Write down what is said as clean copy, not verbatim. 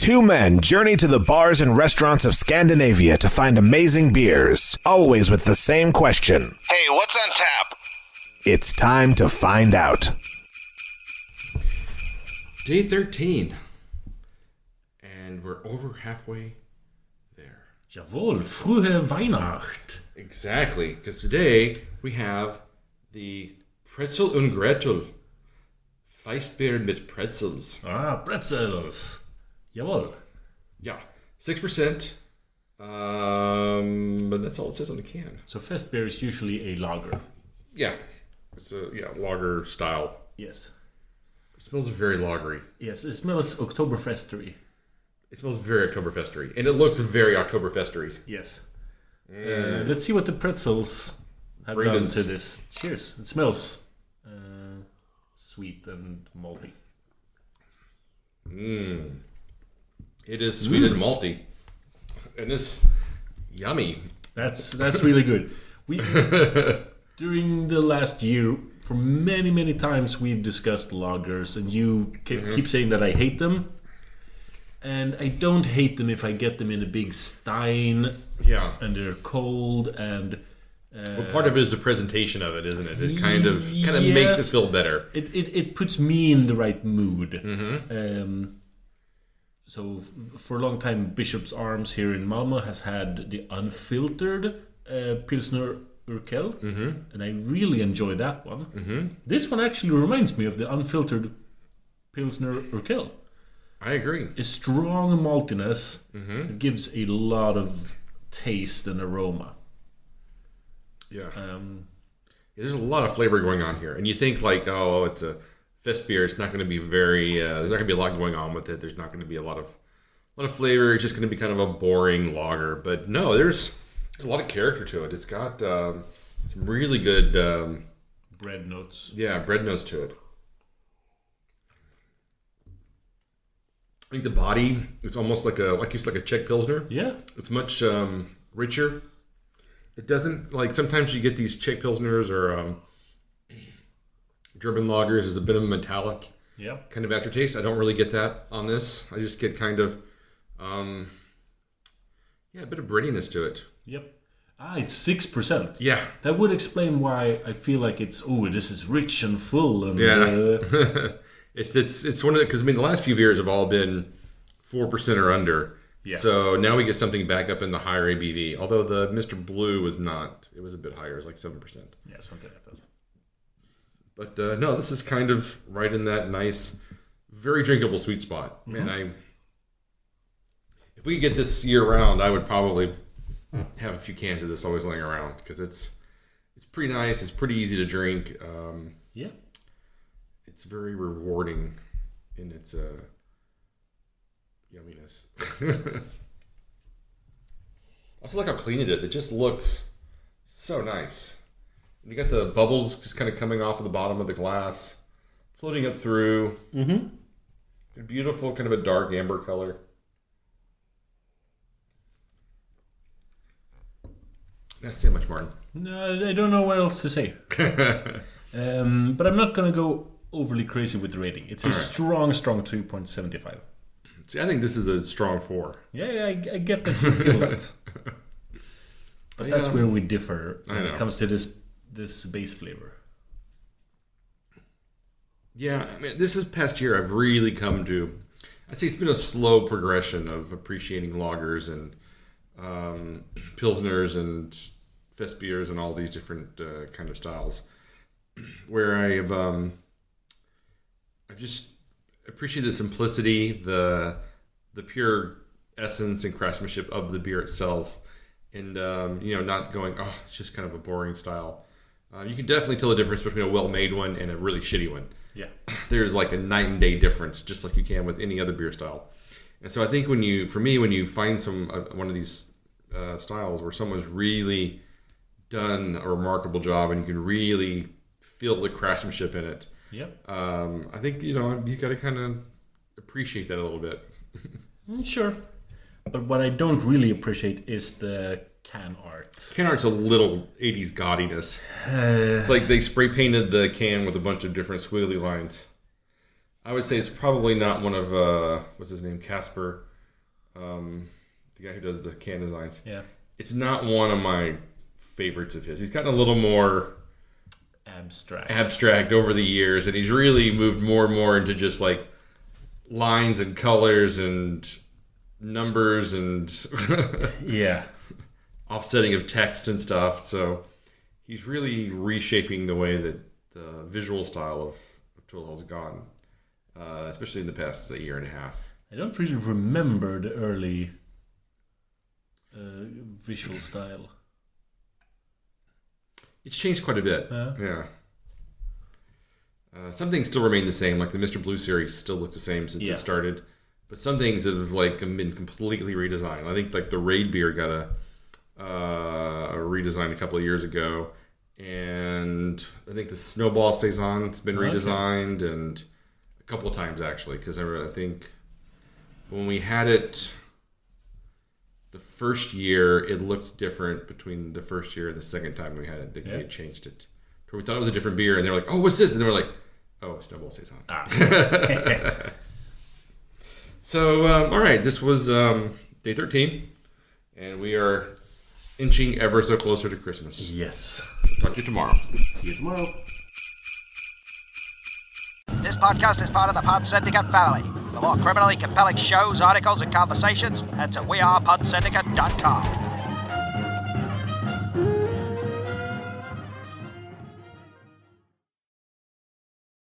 Two men journey to the bars and restaurants of Scandinavia to find amazing beers, always with the same question. Hey, what's on tap? It's time to find out. Day 13. And we're over halfway there. Jawohl, frühe Weihnacht. Exactly, because today we have the Pretzel Und Gretel. Festbier mit pretzels. Pretzels. Jawohl. Yeah, 6%. But that's all it says on the can. So festbier is usually a lager. Yeah, it's a lager style. Yes. It smells very lagery. Yes, it smells Oktoberfestery. It smells very Oktoberfestery, and it looks very Oktoberfestery. Yes. Let's see what the pretzels have done to this. Cheers. It smells sweet and malty. It is sweet and malty, and it's yummy. That's really good. We during the last year, for many times, we've discussed lagers, and you keep saying that I hate them. And I don't hate them if I get them in a big stein. Yeah. And they're cold and... well, part of it is the presentation of it, isn't it? It kind of makes it feel better. It puts me in the right mood. Mm-hmm. So for a long time, Bishop's Arms here in Malmö has had the unfiltered Pilsner Urquell. Mm-hmm. And I really enjoy that one. Mm-hmm. This one actually reminds me of the unfiltered Pilsner Urquell. I agree. A strong maltiness. Mm-hmm. It gives a lot of taste and aroma. Yeah. There's a lot of flavor going on here. And you think like, oh, it's a fest beer. It's not going to be very, there's not going to be a lot going on with it. There's not going to be a lot of flavor. It's just going to be kind of a boring lager. But no, there's a lot of character to it. It's got some really good... bread notes. Yeah, bread notes to it. I think the body is almost like a Czech Pilsner. Yeah. It's much richer. It doesn't, like, sometimes you get these Czech Pilsners or German lagers. There's a bit of a metallic kind of aftertaste. I don't really get that on this. I just get kind of, a bit of breadiness to it. Yep. It's 6%. Yeah. That would explain why I feel like this is rich and full. And, It's one of the, because I mean the last few beers have all been 4% or under. Yeah. So now we get something back up in the higher ABV. Although the Mr. Blue was not, it was a bit higher. It was like 7%. Yeah, something like that. But no, this is kind of right in that nice, very drinkable sweet spot. Mm-hmm. Man, if we could get this year round, I would probably have a few cans of this always laying around because it's pretty nice. It's pretty easy to drink. Yeah. It's very rewarding in its yumminess. I also like how clean it is. It just looks so nice. You got the bubbles just kind of coming off of the bottom of the glass, floating up through. Mm-hmm. A beautiful kind of a dark amber color. Not say much, Martin. No, I don't know what else to say. But I'm not going to go overly crazy with the rating. It's a strong 3.75. See, I think this is a strong 4. Yeah, I get that you feel that. But that's where we differ when it comes to this base flavor. Yeah, I mean, this is past year I've really come to... I'd say it's been a slow progression of appreciating lagers and pilsners and fest beers and all these different kind of styles. Where I've just appreciated the simplicity, the pure essence and craftsmanship of the beer itself, and not going, oh, it's just kind of a boring style. You can definitely tell the difference between a well-made one and a really shitty one. Yeah, there's like a night and day difference, just like you can with any other beer style. And so I think when you find one of these styles where someone's really done a remarkable job and you can really feel the craftsmanship in it. Yep. I think, you got to kind of appreciate that a little bit. Sure. But what I don't really appreciate is the can art. Can art's a little 80s gaudiness. It's like they spray painted the can with a bunch of different squiggly lines. I would say it's probably not one of, what's his name, Casper. the guy who does the can designs. Yeah. It's not one of my favorites of his. He's gotten a little more abstract over the years, and he's really moved more and more into just like lines and colors and numbers and offsetting of text and stuff. So he's really reshaping the way that the visual style of Tool has gone, especially in the past year and a half. I don't really remember the early visual style. It's changed quite a bit. Yeah. Some things still remain the same, like the Mr. Blue series still looks the same since it started. But some things have like been completely redesigned. I think like the Raid beer got a redesign a couple of years ago, and I think the Snowball Saison's been redesigned, and a couple of times actually, because I think when we had it the first year, it looked different between the first year and the second time we had it. They had changed it. We thought it was a different beer, and they were like, "Oh, what's this?" And they were like, "Oh, Snowball Saison." So, all right, this was day 13, and we are inching ever so closer to Christmas. Yes. So talk to you tomorrow. See you tomorrow. This podcast is part of the Pod Syndicate family. For more criminally compelling shows, articles, and conversations, head to wearepodsyndicate.com.